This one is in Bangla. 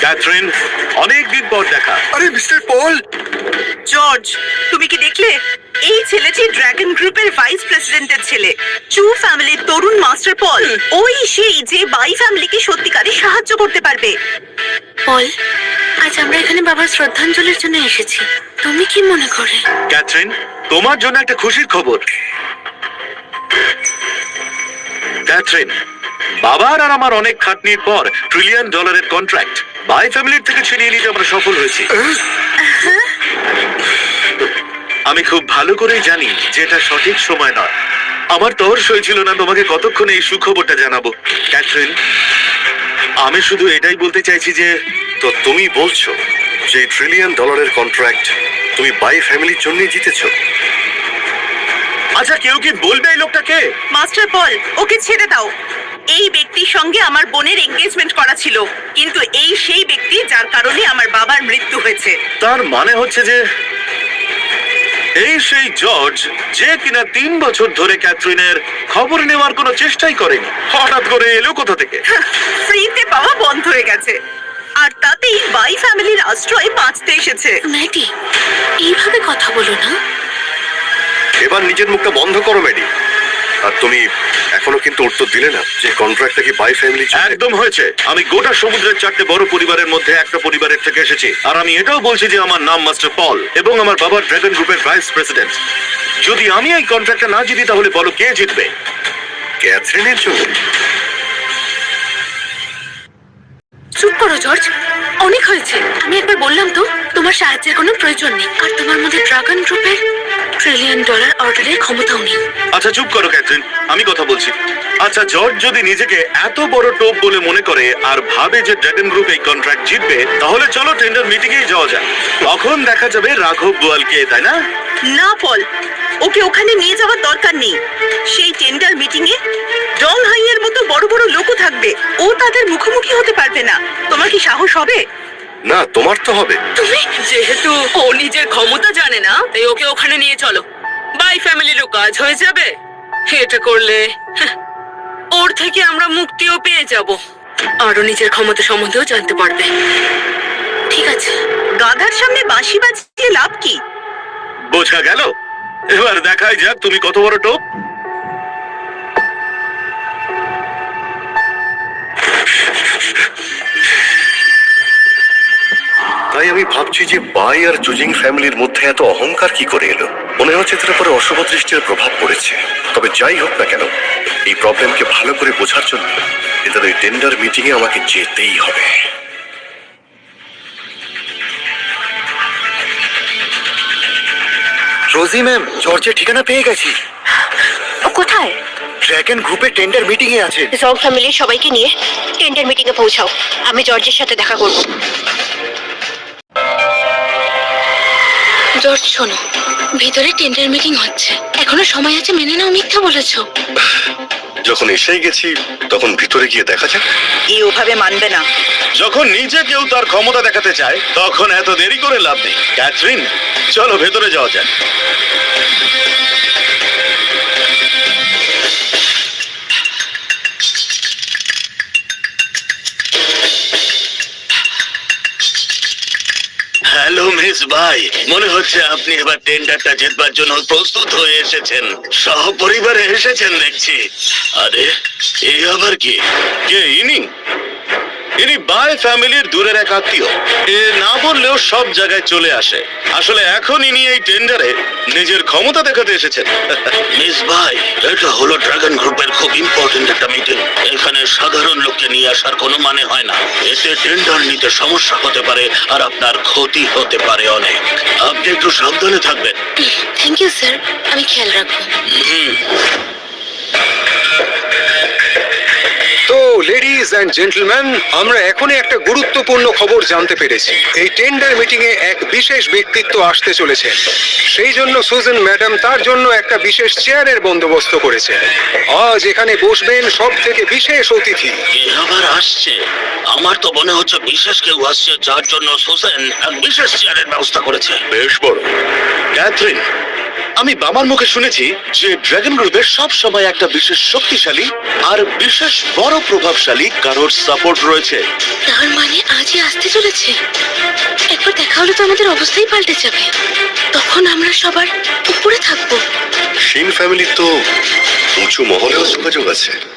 ক্যাথরিন, অনেকদিন পর দেখা। আরে মিস্টার পল, জর্জ, তুমি কি দেখলে? এই ছেলেটি ড্রাগন গ্রুপের ভাইস প্রেসিডেন্টের ছেলে, চু ফ্যামিলির তরুণ মাস্টার পল। ওই সেই যে বাই ফ্যামিলিকে সত্যিকারে সাহায্য করতে পারবে। পল, আজ আমরা এখানে বাবার শ্রদ্ধাঞ্জলির জন্য এসেছি। তুমি কি মনে করে? ক্যাথরিন, তোমার জন্য একটা খুশির খবর। ক্যাথরিন, বাবার আর আমার অনেক খাটনির পর $1 ট্রিলিয়ন কন্ট্রাক্ট বাই ফ্যামিলির থেকে ছিনিয়ে নিতে আমরা সফল হয়েছি। আমি খুব ভালো করেই জানি যে এটা সঠিক সময় নয়। আমার তর সইছিল না তোমাকে কতক্ষণে এই সুখবরটা জানাবো। ক্যাথরিন, আমি শুধু এটাই বলতে চাইছি যে তো তুমি বলছো যে $1 ট্রিলিয়ন কন্ট্রাক্ট তুমি বাই ফ্যামিলির জন্য জিতেছো? আচ্ছা, কেউ কি বলবে এই লোকটাকে? মাস্টার পল, ওকে ছেড়ে দাও। এই ব্যক্তির সঙ্গে আমার বোনের এনগেজমেন্ট করা ছিল, কিন্তু এই সেই ব্যক্তি যার কারণে আমার বাবার মৃত্যু হয়েছে। তার মানে হচ্ছে যে এই সেই জর্জ যে কিনা 3 বছর ধরে ক্যাথরিনের খবর নেওয়ার কোনো চেষ্টাই করেনি, হঠাৎ করে এলো কোথা থেকে? ফ্রিতে পাওয়া বন্ধ হয়ে গেছে, আর তাতেই বাই ফ্যামিলির আশ্রয় বাঁচতে এসেছে। ম্যাডি, এইভাবে কথা বলো না। এবার নিজের মুখটা বন্ধ করো ম্যাডি। আর তুমি এখনো কিন্তু উত্তর দিলে না যে কন্ট্রাক্টটা কি বাই ফ্যামিলি? একদম হয়েছে। আমি গোটা সমুদ্রের 4টে বড় পরিবারের মধ্যে একটা পরিবারের থেকে এসেছি, আর আমি এটাও বলছি যে আমার নাম মাস্টার পল এবং আমার বাবার ড্রাগন গ্রুপের ভাইস প্রেসিডেন্ট। যদি আমি এই কন্ট্রাক্টটা না জিতি তাহলে বলো কে জিতবে? ক্যাথরিনের জন্য? চুপ করো জর্জ, অনেক হয়েছে। আমি একবার বললাম তো তোমার সাহায্যের কোনো প্রয়োজন নেই, আর তোমার মধ্যে ড্রাগন গ্রুপের $1 ট্রিলিয়ন অর্ডারের ক্ষমতাও নেই। আচ্ছা চুপ করো ক্যাথরিন, আমি কথা বলছি। আচ্ছা, জর্জ যদি নিজেকে এত বড় টোপ বলে মনে করে আর ভাবে যে ড্রাগন গ্রুপ এই কন্ট্রাক্ট জিতবে, তাহলে চলো টেন্ডার মিটিং এ যাওয়া যাক। তখন দেখা যাবে রাঘব বোয়ালকে, তাই না? না পল, ওকে ওখানে নিয়ে যাওয়ার দরকার নেই। সেই টেন্ডার মিটিং এ ডং হাইয়ের মতো বড় বড় লোকও থাকবে, ও তাদের মুখোমুখি হতে পারবে না। তোমার কি সাহস হবে? না, তোমার তো হবে। তুমি যেহেতু ও নিজের ক্ষমতা জানে না, তাই ওকে ওখানে নিয়ে চলো। বাই ফ্যামিলিরও কাজ হয়ে যাবে। এটা করলে ওর থেকে আমরা মুক্তিও পেয়ে যাব, আরো নিজের ক্ষমতা সম্বন্ধেও জানতে পারবে। ঠিক আছে। গাধার সামনে বাঁশি বাজিয়ে লাভ কি? বোঝা গেল। এবার দেখাই যাক তুমি কত বড় টোপ। তাই আমি ভাবছি যে বাই আর জুজিং ফ্যামিলির মধ্যে এত অহংকার কি করে এলো? মনে হচ্ছে তার উপরে অশুভ দৃষ্টির প্রভাব পড়েছে। তবে যাই হোক না কেন, এই প্রবলেমকে ভালো করে বোঝার জন্য এদের ওই টেন্ডার মিটিং এ আমাকে যেতেই হবে। রোজি ম্যাম, জর্জের ঠিকানা পেয়ে গেছি। ও কোথায়? ড্রাগন গ্রুপের টেন্ডার মিটিং এ আছে। জং ফ্যামিলির সবাইকে নিয়ে টেন্ডার মিটিং এ পৌঁছাও। আমি জর্জের সাথে দেখা করব। জর্জ শোনো, ভিতরে টেন্ডার মিটিং হচ্ছে, এখনো সময় আছে, মেনে নাও মিথ্যা বলেছো। যখন এসেই গেছি তখন ভিতরে গিয়ে দেখা যাক। এ ওভাবে মানবে না। যখন নিজে কেউ তার ক্ষমতা দেখাতে চায় তখন এত দেরি করে লাভ নেই। ক্যাথরিন, চলো ভেতরে যাওয়া যাক। হ্যালো মিস ভাই, মনে হচ্ছে আপনি এবার টেন্ডারটা জিতবার জন্য প্রস্তুত হয়ে এসেছেন। সহপরিবারে এসেছেন দেখছি। আরে এই আবার কি? কে ইনি? ইনি বাই ফ্যামিলির দূরের এক আত্মীয়। এ না বললেও সব জায়গায় চলে আসে। আসলে এখন ইনি এই টেন্ডারে নিজের ক্ষমতা দেখাতে এসেছেন। মিস ভাই, এটা হলো ড্রাগন গ্রুপের খুব ইম্পর্টেন্ট একটা মিটিং। এখানে সাধারণ লোককে নিয়ে আসার কোনো মানে হয় না। এতে টেন্ডার নিতে সমস্যা হতে পারে আর আপনার ক্ষতি হতে পারে অনেক। আপনি একটু সাবধানে থাকবেন। থ্যাংক ইউ স্যার, আমি খেয়াল রাখবো। তো লেডিজ এন্ড জেন্টলম্যান, আমরা এখনই একটা গুরুত্বপূর্ণ খবর জানতে পেরেছি। এই টেন্ডার মিটিং এ এক বিশেষ ব্যক্তিত্ব আসতে চলেছেন। সেই জন্য সুজান ম্যাডাম তার জন্য একটা বিশেষ চেয়ারের বন্দোবস্ত করেছে। আজ এখানে বসবেন সব থেকে বিশেষ অতিথি। কে আবার আসছে? আমার তো মনে হচ্ছে বিশেষ কেউ আসছে, যার জন্য সুসেন এক বিশেষ চেয়ারের ব্যবস্থা করেছে। বেশ বড়। ক্যাথরিন, আমি বাবার মুখে শুনেছি যে ড্রাগন গ্রুপের সব সময় একটা বিশেষ শক্তিশালী আর বিশেষ বড় প্রভাবশালী কারোর সাপোর্ট রয়েছে। তার মানে আজই আসতে চলেছে। একবার দেখা হলে তো আমাদের অবস্থাই পাল্টে যাবে। তখন আমরা সবার উপরে থাকবো। শিন ফ্যামিলির তো উঁচু মহলেও যোগাযোগ আছে।